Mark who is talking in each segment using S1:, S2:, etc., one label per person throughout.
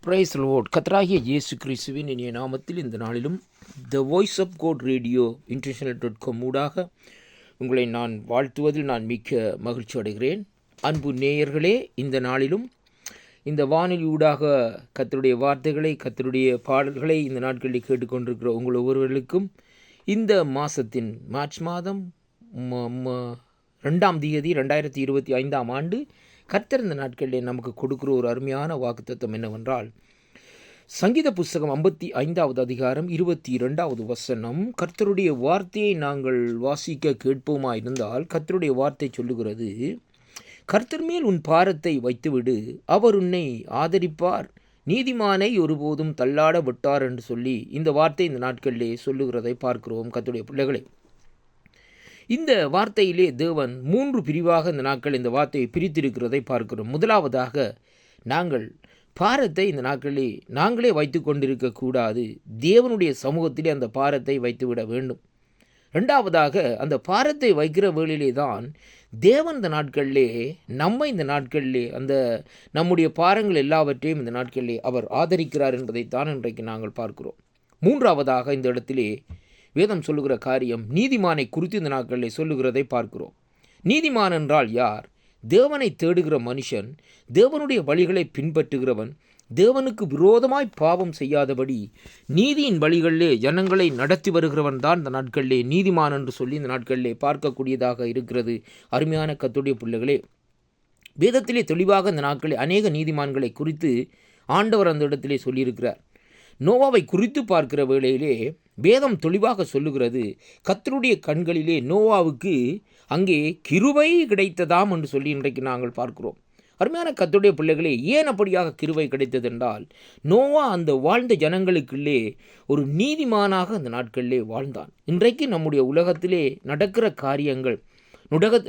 S1: Price Lord. கர்த்தராகிய இயேசு கிறிஸ்துவின் இனிய நாமத்தில் இந்த நாளிலும் the voice of God radio international.com ஊடாக உங்களை நான் வாழ்த்துவதில் நான் மிக்க மகிழ்ச்சி அடைகிறேன். அன்பு நேயர்களே, இந்த நாளிலும் இந்த வானொலி ஊடாக கர்த்தருடைய வார்த்தைகளை, கர்த்தருடைய பாடல்களை இந்த நாட்களில் கேட்டுக்கொண்டிருக்கிற உங்கள் ஒவ்வொருவர்களுக்கும் இந்த மாதத்தின் மார்ச் மாதம் 2ஆம் தேதி 2025ஆம் ஆண்டு கர்த்தர் இந்த நாட்களிலே நமக்கு கொடுக்குற ஒரு அருமையான வாக்குத்தத்தம் என்னவென்றால், சங்கீத புஸ்தகம் 55வது அதிகாரம் 22வது வசனம். கர்த்தருடைய வார்த்தையை நாங்கள் வாசிக்க கேட்போமா இருந்தால், கர்த்தருடைய வார்த்தை சொல்லுகிறது, கர்த்தர் மேல் உன் பாரத்தை வைத்துவிடு, அவர் உன்னை ஆதரிப்பார், நீதிமானை ஒருபோதும் தள்ளாட விட்டார் என்று சொல்லி இந்த வார்த்தை இந்த நாட்களிலே சொல்லுகிறதை பார்க்கிறோம். கர்த்தருடைய பிள்ளைகளே, இந்த வார்த்தையிலே தேவன் 3 பிரிவாக இந்த நாட்கள் இந்த வார்த்தையை பிரித்திருக்கிறதை பார்க்கிறோம். முதலாவதாக, நாங்கள் பாரத்தை இந்த நாட்களிலே நாங்களே வைத்து கொண்டிருக்கக்கூடாது, தேவனுடைய சமூகத்திலே அந்த பாரத்தை வைத்துவிட வேண்டும். ரெண்டாவதாக, அந்த பாரத்தை வைக்கிற வேளையிலே தான் தேவன் இந்த நாட்களிலே நம்மை இந்த நாட்களிலே அந்த நம்முடைய பாரங்கள் எல்லாவற்றையும் இந்த நாட்களிலே அவர் ஆதரிக்கிறார் என்பதைத்தான் இன்றைக்கு நாங்கள் பார்க்கிறோம். மூன்றாவதாக, இந்த இடத்திலே வேதம் சொல்லுகிற காரியம் நீதிமானை குறித்து இந்த நாட்களில் சொல்லுகிறதை பார்க்கிறோம். நீதிமான் என்றால் யார்? தேவனை தேடுகிற மனுஷன், தேவனுடைய வழிகளை பின்பற்றுகிறவன், தேவனுக்கு விரோதமாய் பாவம் செய்யாதபடி நீதியின் வழிகளிலே ஜனங்களை நடத்தி வருகிறவன் தான் இந்த நாட்களிலே நீதிமான் என்று சொல்லி இந்த நாட்களிலே பார்க்கக்கூடியதாக இருக்கிறது. அருமையான கர்த்தருடைய பிள்ளைகளே, வேதத்திலே தெளிவாக இந்த நாட்களில் அநேக நீதிமான்களை குறித்து ஆண்டவர் அந்த இடத்திலே சொல்லியிருக்கிறார். நோவாவை குறித்து பார்க்கிற வேளையிலே வேதம் தெளிவாக சொல்லுகிறது, கர்த்தருடைய கண்களிலே நோவாவுக்கு அங்கே கிருபை கிடைத்ததாம் என்று சொல்லி இன்றைக்கு நாங்கள் பார்க்கிறோம். அருமையான கர்த்தருடைய பிள்ளைகளே, ஏன் அப்படியாக கிருபை கிடைத்தது என்றால், நோவா அந்த வாழ்ந்த ஜனங்களுக்குள்ளே ஒரு நீதிமானாக அந்த நாட்களிலே வாழ்ந்தான். இன்றைக்கு நம்முடைய உலகத்திலே நடக்கிற காரியங்கள்,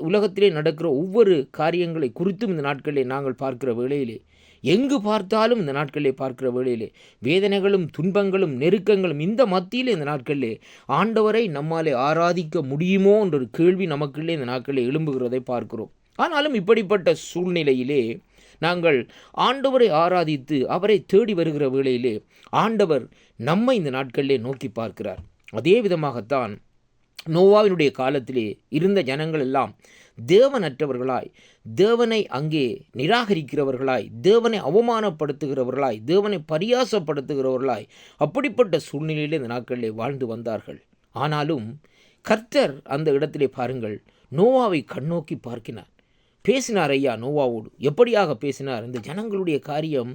S1: உலகத்திலே நடக்கிற ஒவ்வொரு காரியங்களை குறித்தும் இந்த நாட்களிலே நாங்கள் பார்க்கிற வேளையிலே, எங்கு பார்த்தாலும் இந்த நாட்களிலே பார்க்கிற வேளையிலே வேதனைகளும் துன்பங்களும் நெருக்கங்களும், இந்த மத்தியில் இந்த நாட்களிலே ஆண்டவரை நம்மாலே ஆராதிக்க முடியுமோ என்ற ஒரு கேள்வி நமக்குள்ளே இந்த நாட்களிலே எழும்புகிறதை பார்க்கிறோம். ஆனாலும் இப்படிப்பட்ட சூழ்நிலையிலே நாங்கள் ஆண்டவரை ஆராதித்து அவரை தேடி வருகிற வேளையிலே ஆண்டவர் நம்மை இந்த நாட்களிலே நோக்கி பார்க்கிறார். அதே விதமாகத்தான் நோவாவினுடைய காலத்திலே இருந்த ஜனங்கள் எல்லாம் தேவனற்றவர்களாய், தேவனை அங்கே நிராகரிக்கிறவர்களாய், தேவனை அவமானப்படுத்துகிறவர்களாய், தேவனை பரியாசப்படுத்துகிறவர்களாய், அப்படிப்பட்ட சூழ்நிலையிலே இந்த நாட்களிலே வாழ்ந்து வந்தார்கள். ஆனாலும் கர்த்தர் அந்த இடத்திலே பாருங்கள், நோவாவை கண்ணோக்கி பார்க்கினார், பேசினார். ஐயா நோவாவோடு எப்படியாக பேசினார்? இந்த ஜனங்களுடைய காரியம்,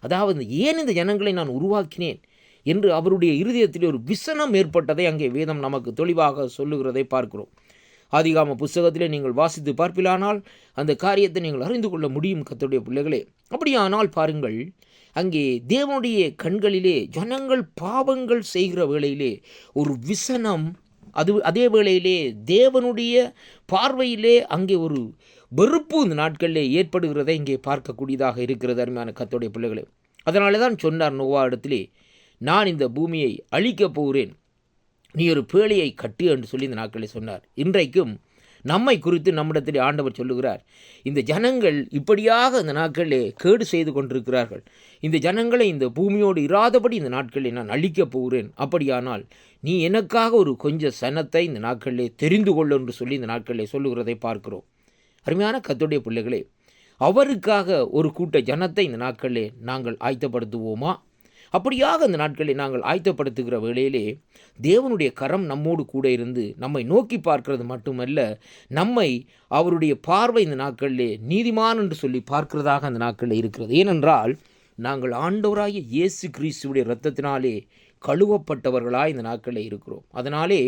S1: அதாவது ஏன் இந்த ஜனங்களை நான் உருவாக்கினேன் என்று அவருடைய இருதயத்திலே ஒரு விசனம் ஏற்பட்டதை அங்கே வேதம் நமக்கு தெளிவாக சொல்லுகிறதை பார்க்கிறோம். ஆதிகாம புஸ்தகத்திலே நீங்கள் வாசித்து பார்ப்பிலானால் அந்த காரியத்தை நீங்கள் அறிந்து கொள்ள முடியும். கர்த்தருடைய பிள்ளைகளே, அப்படியானால் பாருங்கள், அங்கே தேவனுடைய கண்களிலே ஜனங்கள் பாவங்கள் செய்கிற வேளையிலே ஒரு விசனம், அதே வேளையிலே தேவனுடைய பார்வையிலே அங்கே ஒரு வெறுப்பு இந்த நாட்களிலே ஏற்படுகிறதை இங்கே பார்க்கக்கூடியதாக இருக்கிறது. அருமையான கர்த்தருடைய பிள்ளைகளே, அதனால தான் சொன்னார் நோவா இடத்திலே, நான் இந்த பூமியை அழிக்கப் போகிறேன், நீ ஒரு பேழையை கட்டு என்று சொல்லி இந்த நாட்களில் சொன்னார். இன்றைக்கும் நம்மை குறித்து நம்மிடத்தில் ஆண்டவர் சொல்லுகிறார், இந்த ஜனங்கள் இப்படியாக இந்த நாட்களிலே கேடு செய்து கொண்டிருக்கிறார்கள், இந்த ஜனங்களை இந்த பூமியோடு இராதபடி இந்த நாட்களில் நான் அழிக்கப் போகிறேன், அப்படியானால் நீ எனக்காக ஒரு கொஞ்சம் சனத்தை இந்த நாட்களிலே தெரிந்து கொள்ள என்று சொல்லி இந்த நாட்களிலே சொல்லுகிறதை பார்க்கிறோம். அருமையான கர்த்தருடைய பிள்ளைகளே, அவருக்காக ஒரு கூட்ட ஜனத்தை இந்த நாட்களிலே நாங்கள் ஆயத்தப்படுத்துவோமா? அப்படியாக இந்த நாட்களில் நாங்கள் ஆயத்தப்படுத்துகிற வேளையிலே தேவனுடைய கரம் நம்மோடு கூட இருந்து நம்மை நோக்கி பார்க்கிறது மட்டுமல்ல, நம்மை அவருடைய பார்வை இந்த நாட்களிலே நீதிமான் என்று சொல்லி பார்க்கிறதாக அந்த நாட்களில் இருக்கிறது. ஏனென்றால் நாங்கள் ஆண்டவராகிய இயேசு கிறிஸ்துவுடைய இரத்தத்தினாலே கழுவப்பட்டவர்களாய் இந்த நாட்களில் இருக்கிறோம். அதனாலே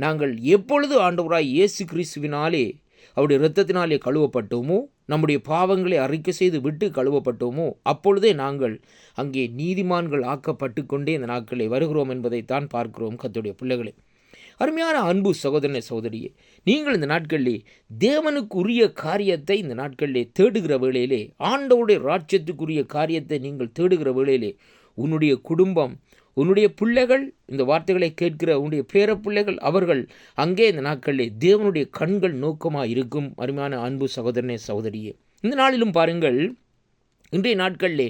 S1: நாங்கள் எப்பொழுது ஆண்டவராய் இயேசு கிறிஸ்துவினாலே அவருடைய இரத்தத்தினாலே கழுவப்பட்டோமோ, நம்முடைய பாவங்களை அறிக்கை செய்து விட்டு கழுவப்பட்டோமோ, அப்பொழுதே நாங்கள் அங்கே நீதிமான்கள் ஆக்கப்பட்டு கொண்டே இந்த நாட்களை வருகிறோம் என்பதைத்தான் பார்க்கிறோம். கர்த்தருடைய பிள்ளைகளே, அருமையான அன்பு சகோதரனே சகோதரியே, நீங்கள் இந்த நாட்களிலே தேவனுக்குரிய காரியத்தை இந்த நாட்களிலே தேடுகிற வேளையிலே, ஆண்டவருடைய ராஜ்யத்துக்குரிய காரியத்தை நீங்கள் தேடுகிற வேளையிலே, உன்னுடைய குடும்பம், உன்னுடைய பிள்ளைகள், இந்த வார்த்தைகளை கேட்கிற உன்னுடைய பேர பிள்ளைகள், அவர்கள் அங்கே இந்த நாட்களிலே தேவனுடைய கண்கள் நோக்கமாக இருக்கும். அருமையான அன்பு சகோதரனே சகோதரியே, இந்த நாளிலும் பாருங்கள், இன்றைய நாட்களிலே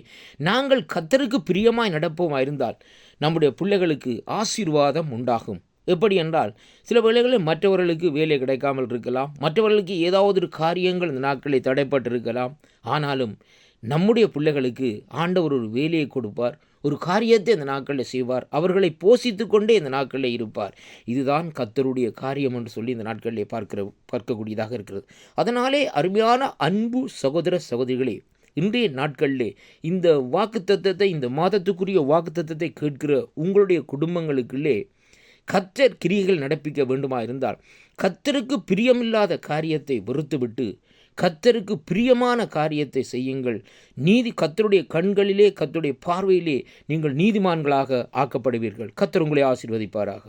S1: நாங்கள் கர்த்தருக்கு பிரியமாய் நடப்போமா இருந்தால் நம்முடைய பிள்ளைகளுக்கு ஆசீர்வாதம் உண்டாகும். எப்படி என்றால், சில வேளைகளில் மற்றவர்களுக்கு வேலை கிடைக்காமல் இருக்கலாம், மற்றவர்களுக்கு ஏதாவது ஒரு காரியங்கள் இந்த நாட்களில் தடைப்பட்டிருக்கலாம். ஆனாலும் நம்முடைய பிள்ளைகளுக்கு ஆண்டவர் ஒரு வேலையை கொடுப்பார், ஒரு காரியத்தை இந்த நாட்களில் செய்வார், அவர்களை போஷித்து கொண்டே இந்த நாட்களில் இருப்பார். இதுதான் கர்த்தருடைய காரியம் என்று சொல்லி இந்த நாட்களிலே பார்க்கக்கூடியதாக இருக்கிறது. அதனாலே அருமையான அன்பு சகோதர சகோதரிகளே, இன்றைய நாட்களிலே இந்த வாக்குத்தத்தத்தை, இந்த மாதத்துக்குரிய வாக்குத்தத்தத்தை கேட்கிற உங்களுடைய குடும்பங்களுக்குள்ளே கர்த்தர் கிரியைகள் நடப்பிக்க வேண்டுமா இருந்தால், கர்த்தருக்கு பிரியமில்லாத காரியத்தை வெறுத்துவிட்டு கர்த்தருக்கு பிரியமான காரியத்தை செய்யுங்கள். கர்த்தருடைய கண்களிலே, கர்த்தருடைய பார்வையிலே நீங்கள் நீதிமான்களாக ஆக்கப்படுவீர்கள். கர்த்தர் உங்களை ஆசீர்வதிப்பாராக.